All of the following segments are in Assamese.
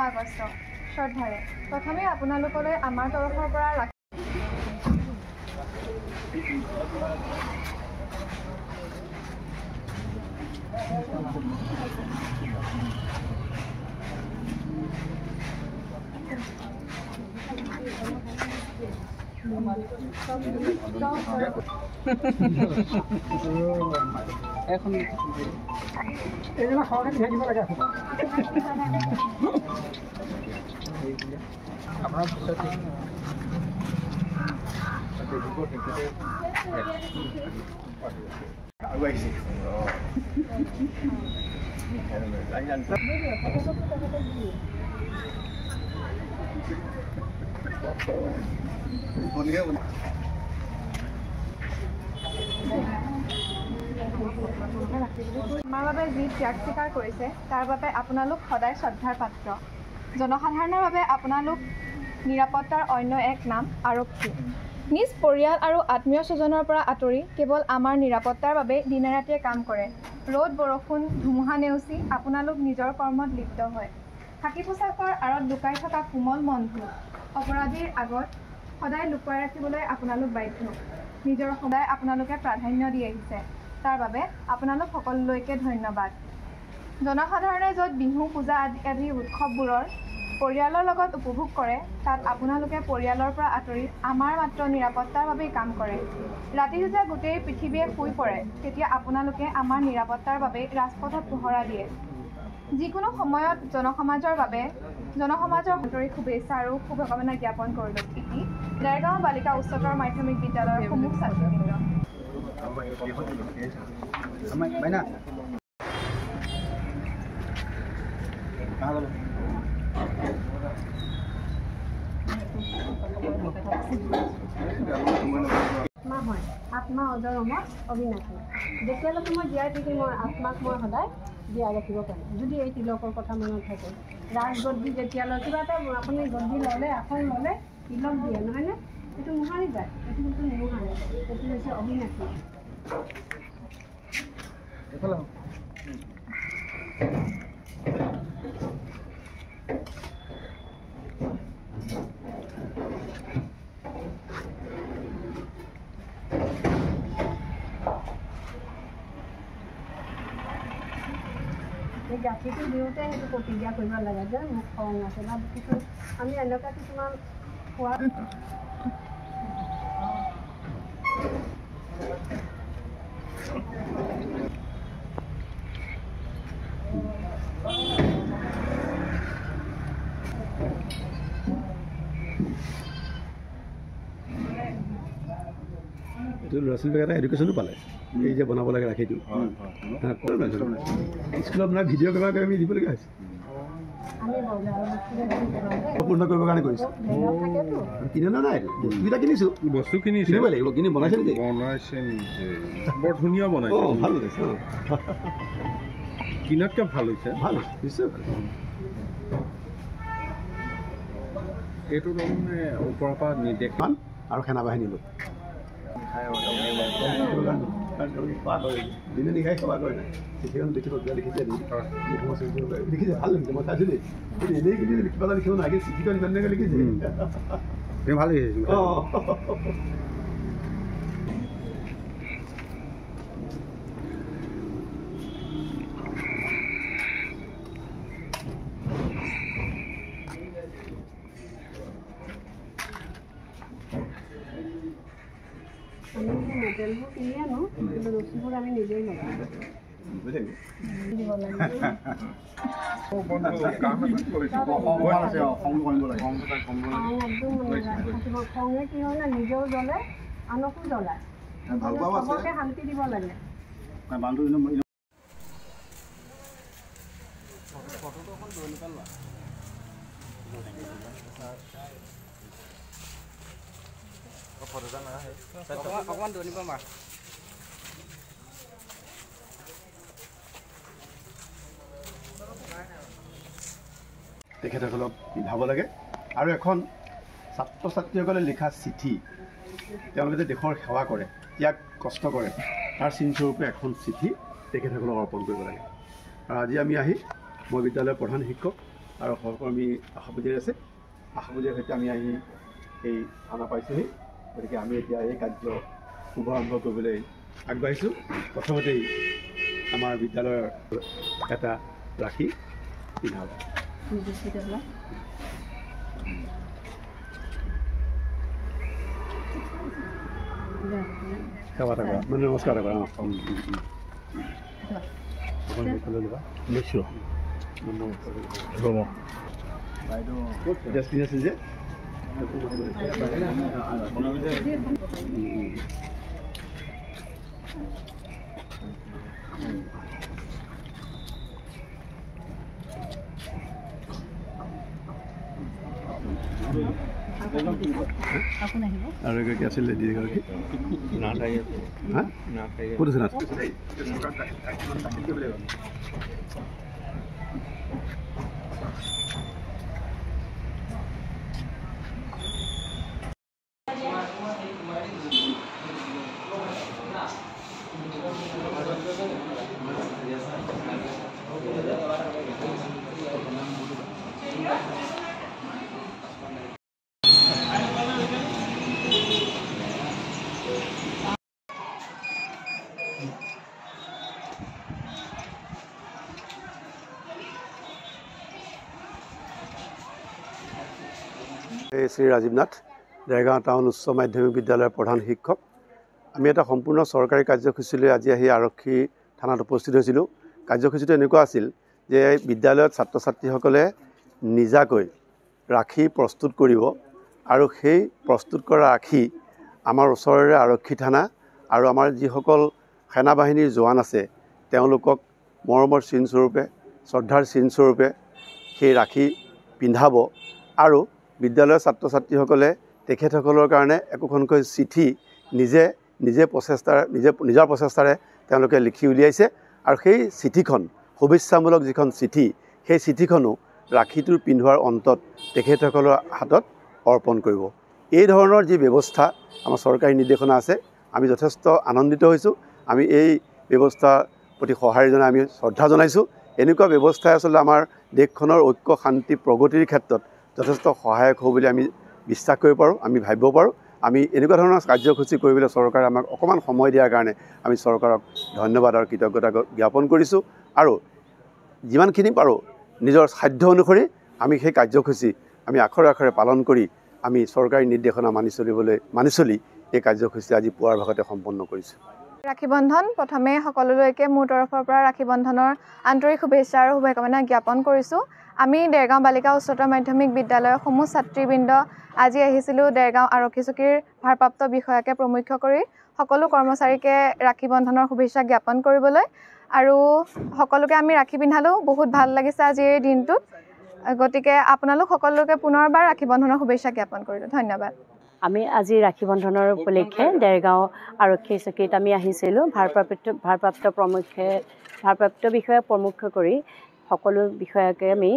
আগষ্ট শ্ৰদ্ধাৰে প্ৰথমে আপোনালোকলৈ আমাৰ তৰফৰ পৰা এখন এইগুলো খাওয়াটা ভেঙে লাগে আপনাৰ আমাৰ বাবে যি ত্যাগ স্বীকাৰ কৰিছে তাৰ বাবে আপোনালোক সদায় শ্ৰদ্ধাৰ পাত্ৰ। জনসাধাৰণৰ বাবে আপোনালোক নিৰাপত্তাৰ অন্য এক নাম আৰক্ষী। নিজ পৰিয়াল আৰু আত্মীয় স্বজনৰ পৰা আঁতৰি কেৱল আমাৰ নিৰাপত্তাৰ বাবে দিনে ৰাতিয়ে কাম কৰে। ৰ'দ বৰষুণ ধুমুহা নেওচি আপোনালোক নিজৰ কৰ্মত লিপ্ত হয়। খাকী পোছাকৰ আঁৰত লুকাই থকা কোমল মনটো অপৰাধীৰ আগত সদায় লুকুৱাই ৰাখিবলৈ আপোনালোক বাধ্য। নিজৰ সদায় আপোনালোকে প্ৰাধান্য দি আহিছে, তাৰ বাবে আপোনালোক সকলোলৈকে ধন্যবাদ। জনসাধাৰণে য'ত বিহু পূজা আদি উৎসৱবোৰৰ পৰিয়ালৰ লগত উপভোগ কৰে, তাত আপোনালোকে পৰিয়ালৰ পৰা আঁতৰি আমাৰ মাত্ৰ নিৰাপত্তাৰ বাবেই কাম কৰে। ৰাতি যেতিয়া গোটেই পৃথিৱীয়ে শুই পৰে, তেতিয়া আপোনালোকে আমাৰ নিৰাপত্তাৰ বাবে ৰাজপথত পহৰা দিয়ে। যিকোনো সময়ত জনসমাজৰ আন্তৰিক শুভেচ্ছা আৰু শুভকামনা জ্ঞাপন কৰিলোঁ। ইতি দেৰগাঁও বালিকা উচ্চতৰ মাধ্যমিক বিদ্যালয়ৰ সমূহ ছাত্ৰীবৃন্দ। আত্মা অজৰ অমৰ অবিনাশী। যেতিয়ালৈকে মই জীয়াই থাকিম মই আত্মাক মই সদায় জীয়াই ৰাখিব পাৰিম, যদি এই তিলকৰ কথা মনত থাকে। ৰাজ গদ্দি যেতিয়ালৈ কিবা এটা আপুনি গদ্দি ল'লে আসন ল'লে তিলক দিয়ে নহয়নে, এইটো মোহাৰি যায়, এইটো কিন্তু নোহাৰে, এইটো হৈছে অবিনাশী। এই গাখীৰটো দিওঁতে সেইটো প্ৰতিজ্ঞা কৰিব লাগে যে মোক খং আছে বা কিছু আমি এনেকুৱা কিছুমান খোৱা ল'ৰা ছোৱালীবিলাকে এটা এডুকেশ্যনো পালে, এই যে বনাব লাগে ৰাখিটো স্কুলত মানে ভিডিঅ' কেমেৰা আমি দিবলগীয়া হৈছে। পূৰ্ণ কৰিবৰ কাৰণে কৰিছোঁ। কিনে না নাই বস্তুকেইটা কিনিছোঁ, বস্তু কিনিছে, কিনিব লাগিব, কিনি বনাইছে নেকি? বনাইছে নিজে, বৰ ধুনীয়া বনাইছে। অঁ ভাল হৈছে, কিনাতকৈ ভাল হৈছে, ভাল হৈছে নিশ্চয় ভাল। এইটো তাৰমানে ওপৰৰ পৰা নিৰ্দেশ আৰু সেনা বাহিনীলৈ দিনে নিশাই সেৱা কৰে নাই। চিঠিখন দেখিব লিখিছে লিখিছে ভাল লাগিছে, মই চাইছোঁ দেই। এনেই কিন্তু লিখিব লিখিব নাই, চিঠিখন ইমান ধুনীয়াকৈ লিখিছে, ভাল লিখিছে। অঁ আমি মেটেলবোৰ কিনি আনো কিন্তু ৰছীবোৰ আমি নিজেই লগাওঁ দিব লাগে খঙে কি হয় না নিজেও জ্বলে আনকো জ্বলায় চবকে শান্তি দিব লাগে অকণমান দৌৰিব মাৰ তেখেতসকলক পিন্ধাব লাগে আৰু এখন ছাত্ৰ ছাত্ৰীসকলে লিখা চিঠি তেওঁলোকে যে দেশৰ সেৱা কৰে ইয়াক কষ্ট কৰে তাৰ চিনস্বৰূপে এখন চিঠি তেখেতসকলক অৰ্পণ কৰিব লাগে আৰু আজি আমি আহি মই বিদ্যালয়ৰ প্ৰধান শিক্ষক আৰু সহকৰ্মী আশাপুজাৰী আছে আশাপুজাৰীৰ সৈতে আমি আহি এই থানা পাইছোঁহি গতিকে আমি এতিয়া এই কাৰ্য শুভাৰম্ভ কৰিবলৈ আগবাঢ়িছোঁ প্ৰথমতেই আমাৰ বিদ্যালয়ৰ এটা ৰাখি পিন্ধাব সেৱা এটা কৰা মানে নমস্কাৰ এটা কৰা নিশ্চয় এতিয়া আছিল যে আৰু এগৰাকী আছিলে দিদিগৰাকী ক'ত আছে নাথ শ্ৰী ৰাজীৱ নাথ দেৰগাঁও টাউন উচ্চ মাধ্যমিক বিদ্যালয়ৰ প্ৰধান শিক্ষক আমি এটা সম্পূৰ্ণ চৰকাৰী কাৰ্যসূচীলৈ আজি আহি আৰক্ষী থানাত উপস্থিত হৈছিলোঁ কাৰ্যসূচীটো এনেকুৱা আছিল যে বিদ্যালয়ত ছাত্ৰ ছাত্ৰীসকলে নিজাকৈ ৰাখি প্ৰস্তুত কৰিব আৰু সেই প্ৰস্তুত কৰা ৰাখি আমাৰ ওচৰৰে আৰক্ষী থানা আৰু আমাৰ যিসকল সেনা বাহিনীৰ জোৱান আছে তেওঁলোকক মৰমৰ চিনস্বৰূপে শ্ৰদ্ধাৰ চিনস্বৰূপে সেই ৰাখি পিন্ধাব আৰু বিদ্যালয়ৰ ছাত্ৰ ছাত্ৰীসকলে তেখেতসকলৰ কাৰণে একোখনকৈ চিঠি নিজৰ প্ৰচেষ্টাৰে তেওঁলোকে লিখি উলিয়াইছে আৰু সেই চিঠিখন শুভেচ্ছামূলক যিখন চিঠি সেই চিঠিখনো ৰাখিটোৰ পিন্ধোৱাৰ অন্তত তেখেতসকলৰ হাতত অৰ্পণ কৰিব এই ধৰণৰ যি ব্যৱস্থা আমাৰ চৰকাৰী নিৰ্দেশনা আছে আমি যথেষ্ট আনন্দিত হৈছোঁ আমি এই ব্যৱস্থাৰ প্ৰতি সঁহাৰি জনাই আমি শ্ৰদ্ধা জনাইছোঁ এনেকুৱা ব্যৱস্থাই আচলতে আমাৰ দেশখনৰ ঐক্য শান্তি প্ৰগতিৰ ক্ষেত্ৰত যথেষ্ট সহায়ক হ'ব বুলি আমি বিশ্বাস কৰিব পাৰোঁ আমি ভাবিব পাৰোঁ আমি এনেকুৱা ধৰণৰ কাৰ্যসূচী কৰিবলৈ চৰকাৰে আমাক অকণমান সময় দিয়াৰ কাৰণে আমি চৰকাৰক ধন্যবাদ আৰু কৃতজ্ঞতা জ্ঞাপন কৰিছোঁ আৰু যিমানখিনি পাৰোঁ নিজৰ সাধ্য অনুসৰি আমি সেই কাৰ্যসূচী আমি আখৰে আখৰে পালন কৰি আমি চৰকাৰী নিৰ্দেশনা মানি চলি এই কাৰ্যসূচী আজি পুৱাৰ ভাগতে সম্পন্ন কৰিছোঁ ৰাখী বন্ধন প্ৰথমে সকলোলৈকে মোৰ তৰফৰ পৰা ৰাখী বন্ধনৰ আন্তৰিক শুভেচ্ছা আৰু শুভকামনা জ্ঞাপন কৰিছোঁ আমি দেৰগাঁও বালিকা উচ্চতৰ মাধ্যমিক বিদ্যালয়ৰ সমূহ ছাত্ৰীবৃন্দ আজি আহিছিলোঁ দেৰগাঁও আৰক্ষী চকীৰ ভাৰপ্ৰাপ্ত বিষয়াকে প্ৰমুখ্য কৰি সকলো কৰ্মচাৰীকে ৰাখী বন্ধনৰ শুভেচ্ছা জ্ঞাপন কৰিবলৈ আৰু সকলোকে আমি ৰাখী পিন্ধালোঁ বহুত ভাল লাগিছে আজিৰ এই দিনটোত গতিকে আপোনালোক সকলোকে পুনৰবাৰ ৰাখী বন্ধনৰ শুভেচ্ছা জ্ঞাপন কৰিলোঁ ধন্যবাদ আমি আজি ৰাখী বন্ধনৰ উপলক্ষে দেৰগাঁও আৰক্ষী চকীত আমি আহিছিলোঁ ভাৰপ্ৰাপ্ত বিষয়াক প্ৰমুখ্য কৰি সকলো বিষয়াকে আমি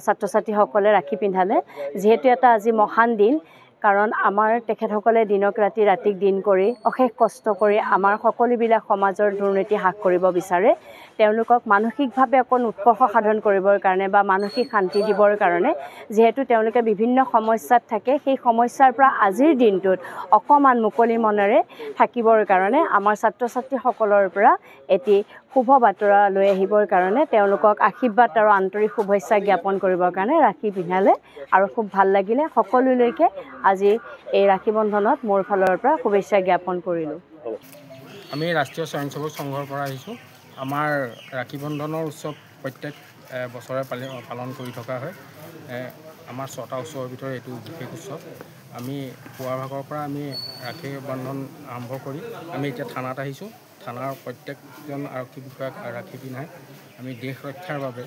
ছাত্ৰ ছাত্ৰীসকলে ৰাখী পিন্ধালে যিহেতু এটা আজি মহান দিন কাৰণ আমাৰ তেখেতসকলে দিনক ৰাতিক দিন কৰি অশেষ কষ্ট কৰি আমাৰ সকলোবিলাক সমাজৰ দুৰ্নীতি হ্ৰাস কৰিব বিচাৰে তেওঁলোকক মানসিকভাৱে অকণ উৎকৰ্ষ সাধন কৰিবৰ কাৰণে বা মানসিক শান্তি দিবৰ কাৰণে যিহেতু তেওঁলোকে বিভিন্ন সমস্যাত থাকে সেই সমস্যাৰ পৰা আজিৰ দিনটোত অকণমান মুকলি মনেৰে থাকিবৰ কাৰণে আমাৰ ছাত্ৰ ছাত্ৰীসকলৰ পৰা এটি শুভ বাতৰা লৈ আহিবৰ কাৰণে তেওঁলোকক আশীৰ্বাদ আৰু আন্তৰিক শুভেচ্ছা জ্ঞাপন কৰিবৰ কাৰণে ৰাখি পিন্ধালে আৰু খুব ভাল লাগিলে সকলোলৈকে আজি এই ৰাখী বন্ধনত মোৰ ফালৰ পৰা শুভেচ্ছা জ্ঞাপন কৰিলোঁ আমি ৰাষ্ট্ৰীয় স্বয়ংসেৱক সংঘৰ পৰা আহিছোঁ আমাৰ ৰাখী বন্ধনৰ উৎসৱ প্ৰত্যেক বছৰে পালন কৰি থকা হয় আমাৰ 6টা উৎসৱৰ ভিতৰত এইটো বিশেষ উৎসৱ আমি পুৱাৰ ভাগৰ পৰা আমি ৰাখী বন্ধন আৰম্ভ কৰি আমি এতিয়া থানাত আহিছোঁ থানাৰ প্ৰত্যেকজন আৰক্ষী বিষয়াক ৰাখী পিন্ধাই আমি দেশ ৰক্ষাৰ বাবে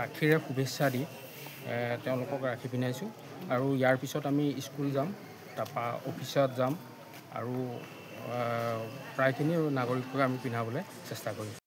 ৰাখীৰে শুভেচ্ছা দি তেওঁলোকক ৰাখী পিন্ধাইছোঁ আৰু ইয়াৰ পিছত আমি স্কুল যাম তাৰপৰা অফিচত যাম আৰু প্ৰায়খিনি নাগৰিকক আমি পিন্ধাবলৈ চেষ্টা কৰিম